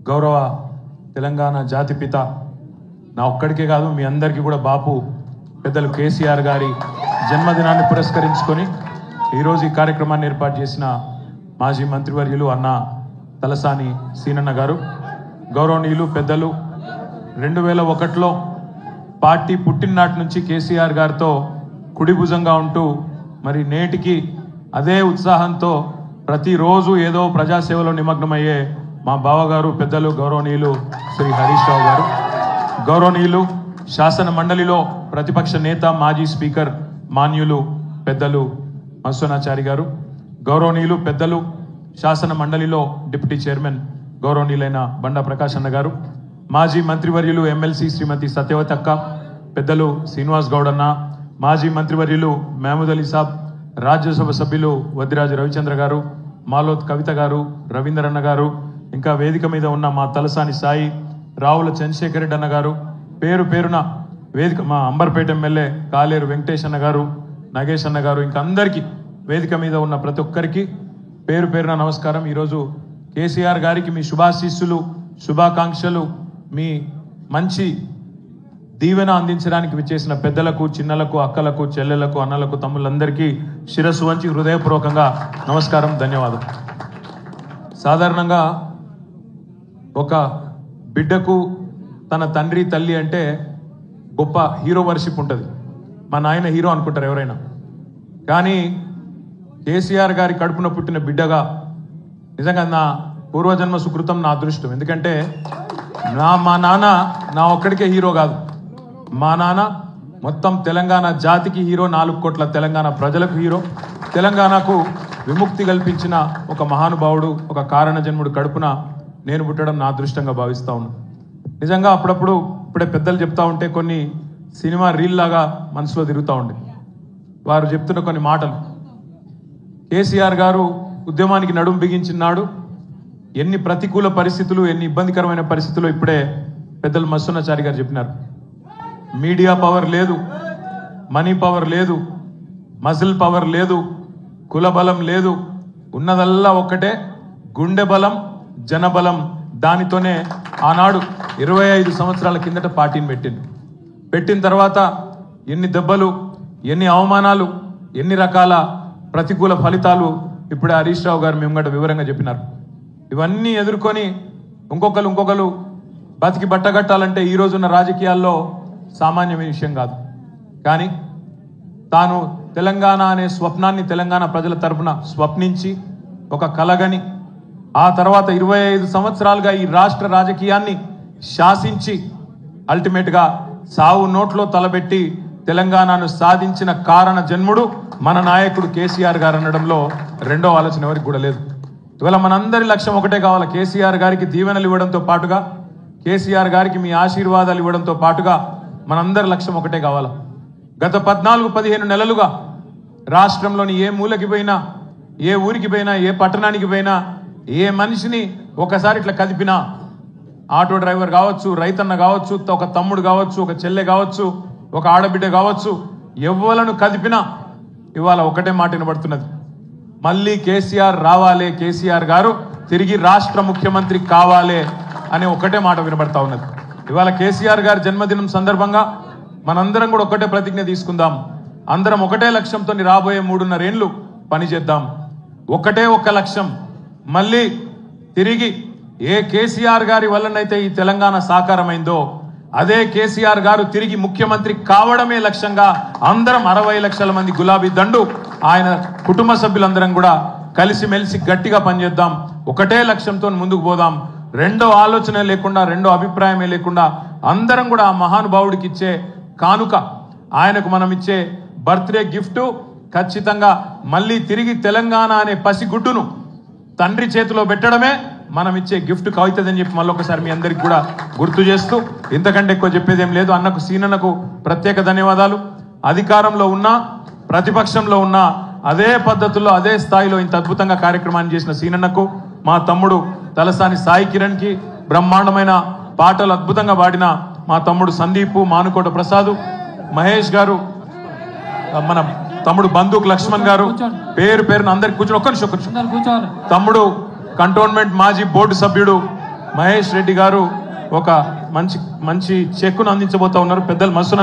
గౌరవ తెలంగాణ జాతిపిత నా ఒక్కడికే కాదు మీ అందరికీ కూడా బాపు పెద్దలు కేసీఆర్ గారి జన్మదినాన్ని పురస్కరించుకొని ఈరోజు ఈ కార్యక్రమాన్ని ఏర్పాటు చేసిన మాజీ మంత్రివర్యులు అన్న తలసాని సీనన్న గారు, గౌరవనీయులు పెద్దలు 2001లో పార్టీ పుట్టిననాటి నుంచి కేసీఆర్ గారితో కుడిభుజంగా ఉంటూ మరి నేటికి అదే ఉత్సాహంతో ప్రతిరోజు ఏదో ప్రజాసేవలో నిమగ్నమయ్యే మా బావగారు పెద్దలు గౌరవనీయులు శ్రీ హరీష్ రావు గారు, గౌరవనీయులు శాసన మండలిలో ప్రతిపక్ష నేత మాజీ స్పీకర్ మాన్యులు పెద్దలు మత్స్వనాచారి గారు, గౌరవనీయులు పెద్దలు శాసన మండలిలో డిప్యూటీ చైర్మన్ గౌరవనీయులైన బండా ప్రకాష్ అన్న గారు, మాజీ మంత్రివర్యులు ఎమ్మెల్సీ శ్రీమతి సత్యవతి అక్క, పెద్దలు శ్రీనివాస్ గౌడ్ అన్న, మాజీ మంత్రివర్యులు మహమూద్ అలీ సాబ్, రాజ్యసభ సభ్యులు వద్దిరాజు రవిచంద్ర గారు, మాలోత్ కవిత గారు, రవీందర్ అన్న గారు, ఇంకా వేదిక మీద ఉన్న మా తలసాని సాయి, రావుల చంద్రశేఖర్ రెడ్డి అన్న గారు, పేరు పేరున వేదిక మా అంబర్పేట ఎమ్మెల్యే కాలేరు వెంకటేష్ అన్న గారు, నాగేష్ అన్న గారు, ఇంకా అందరికీ వేదిక మీద ఉన్న ప్రతి ఒక్కరికి పేరు పేరున నమస్కారం. ఈరోజు కేసీఆర్ గారికి మీ శుభాశీస్సులు, శుభాకాంక్షలు, మీ మంచి దీవెన అందించడానికి విచ్చేసిన పెద్దలకు, చిన్నలకు, అక్కలకు, చెల్లెలకు, అన్నలకు, తమ్ముళ్ళందరికీ శిరస్సు వంచి హృదయపూర్వకంగా నమస్కారం, ధన్యవాదాలు. సాధారణంగా ఒక బిడ్డకు తన తండ్రి తల్లి అంటే గొప్ప హీరో వర్షిప్ ఉంటుంది. మా నాయన హీరో అనుకుంటారు ఎవరైనా, కానీ కేసీఆర్ గారి కడుపున పుట్టిన బిడ్డగా నిజంగా నా పూర్వజన్మ సుకృతం, నా అదృష్టం. ఎందుకంటే మా నాన్న నా ఒక్కడికే హీరో కాదు, మా నాన్న మొత్తం తెలంగాణ జాతికి హీరో, 4 కోట్ల తెలంగాణ ప్రజలకు హీరో, తెలంగాణకు విముక్తి కల్పించిన ఒక మహానుభావుడు, ఒక కారణ జన్ముడు కడుపున నేను పుట్టడం నా అదృష్టంగా భావిస్తా ఉన్నాను. నిజంగా అప్పుడప్పుడు ఇప్పుడే పెద్దలు చెప్తా ఉంటే కొన్ని సినిమా రీల్ లాగా మనసులో తిరుగుతూ ఉండే వారు చెప్తున్న కొన్ని మాటలు. కేసీఆర్ గారు ఉద్యమానికి నడుం బిగించినాడు, ఎన్ని ప్రతికూల పరిస్థితులు, ఎన్ని ఇబ్బందికరమైన పరిస్థితులు ఇప్పుడే పెద్దలు మత్స్వనాచారి గారు చెప్పినారు. మీడియా పవర్ లేదు, మనీ పవర్ లేదు, మజిల్ పవర్ లేదు, కుల బలం లేదు, ఉన్నదల్లా ఒక్కటే గుండె బలం, జనబలం. దానితోనే ఆనాడు 25 సంవత్సరాల కిందట పార్టీని పెట్టిన తర్వాత ఎన్ని దెబ్బలు, ఎన్ని అవమానాలు, ఎన్ని రకాల ప్రతికూల ఫలితాలు ఇప్పుడే హరీష్ రావు గారు మేము వివరంగా చెప్పినారు. ఇవన్నీ ఎదుర్కొని ఇంకొకరు బతికి బట్టగట్టాలంటే ఈ రోజున్న రాజకీయాల్లో సామాన్యమైన విషయం కాదు. కానీ తాను తెలంగాణ అనే స్వప్నాన్ని తెలంగాణ ప్రజల తరపున స్వప్నించి ఒక కలగని ఆ తర్వాత 25 సంవత్సరాలుగా ఈ రాష్ట్ర రాజకీయాన్ని శాసించి అల్టిమేట్గా సావు నోట్లో తలబెట్టి తెలంగాణను సాధించిన కారణ జన్ముడు మన నాయకుడు కేసీఆర్ గారు అనడంలో రెండో ఆలోచన ఎవరికి కూడా లేదు. ఇవాళ మనందరి లక్ష్యం ఒకటే కావాలి, కేసీఆర్ గారికి దీవెనలు ఇవ్వడంతో పాటుగా, కేసీఆర్ గారికి మీ ఆశీర్వాదాలు ఇవ్వడంతో పాటుగా మనందరి లక్ష్యం ఒకటే కావాలి. గత 14-15 నెలలుగా రాష్ట్రంలోని ఏ మూలకి పోయినా, ఏ ఊరికి పోయినా, ఏ పట్టణానికి పోయినా, ఏ మనిషిని ఒకసారి ఇట్లా కదిపినా, ఆటో డ్రైవర్ కావచ్చు, రైతన్న కావచ్చు, ఒక తమ్ముడు కావచ్చు, ఒక చెల్లె కావచ్చు, ఒక ఆడబిడ్డ కావచ్చు, ఎవ్వలను కదిపినా ఇవాళ ఒకటే మాట వినబడుతున్నది, మళ్ళీ కేసీఆర్ రావాలే, కేసీఆర్ గారు తిరిగి రాష్ట్ర ముఖ్యమంత్రి కావాలే అనే ఒకటే మాట వినబడతా ఉన్నది. ఇవాళ కేసీఆర్ గారి జన్మదినం సందర్భంగా మనందరం కూడా ఒకటే ప్రతిజ్ఞ తీసుకుందాం. అందరం ఒకటే లక్ష్యంతో రాబోయే 3.5 ఏళ్ళు పనిచేద్దాం. ఒకటే ఒక లక్ష్యం, మళ్ళీ తిరిగి ఏ కేసీఆర్ గారి వల్లనైతే ఈ తెలంగాణ సాకారమైందో అదే కేసీఆర్ గారు తిరిగి ముఖ్యమంత్రి కావడమే లక్ష్యంగా అందరం 60 లక్షల మంది గులాబీ దండు ఆయన కుటుంబ సభ్యులందరం కూడా కలిసిమెలిసి గట్టిగా పనిచేద్దాం. ఒకటే లక్ష్యంతో ముందుకు పోదాం. రెండో ఆలోచన లేకుండా, రెండో అభిప్రాయమే లేకుండా అందరం కూడా ఆ మహానుభావుడికి ఇచ్చే కానుక, ఆయనకు మనం ఇచ్చే బర్త్డే గిఫ్ట్ ఖచ్చితంగా మళ్ళీ తిరిగి తెలంగాణ అనే పసిగుడ్డును తండ్రి చేతిలో పెట్టడమే మనం ఇచ్చే గిఫ్ట్ అవుతుందని చెప్పి మళ్ళొకసారి మీ అందరికి కూడా గుర్తు చేస్తూ, ఇంతకంటే ఎక్కువ చెప్పేదేం లేదు. అన్నకు, సీనన్నకు ప్రత్యేక ధన్యవాదాలు. అధికారంలో ఉన్నా, ప్రతిపక్షంలో ఉన్నా అదే పద్ధతుల్లో, అదే స్థాయిలో ఇంత అద్భుతంగా కార్యక్రమాన్ని చేసిన సీనన్నకు, మా తమ్ముడు తలసాని సాయి కిరణ్కి, బ్రహ్మాండమైన పాటలు అద్భుతంగా పాడిన మా తమ్ముడు సందీపు, మానుకోట ప్రసాద్, మహేష్ గారు, మన తమ్ముడు బంధుకు లక్ష్మణ్ గారు, పేరు పేరున అందరికి కూర్చొని ఒక్క నిమిషం తమ్ముడు కంటోన్మెంట్ మాజీ బోర్డు సభ్యుడు మహేష్ రెడ్డి గారు ఒక మంచి చెక్కును అందించబోతా ఉన్నారు. పెద్దలు మస్తున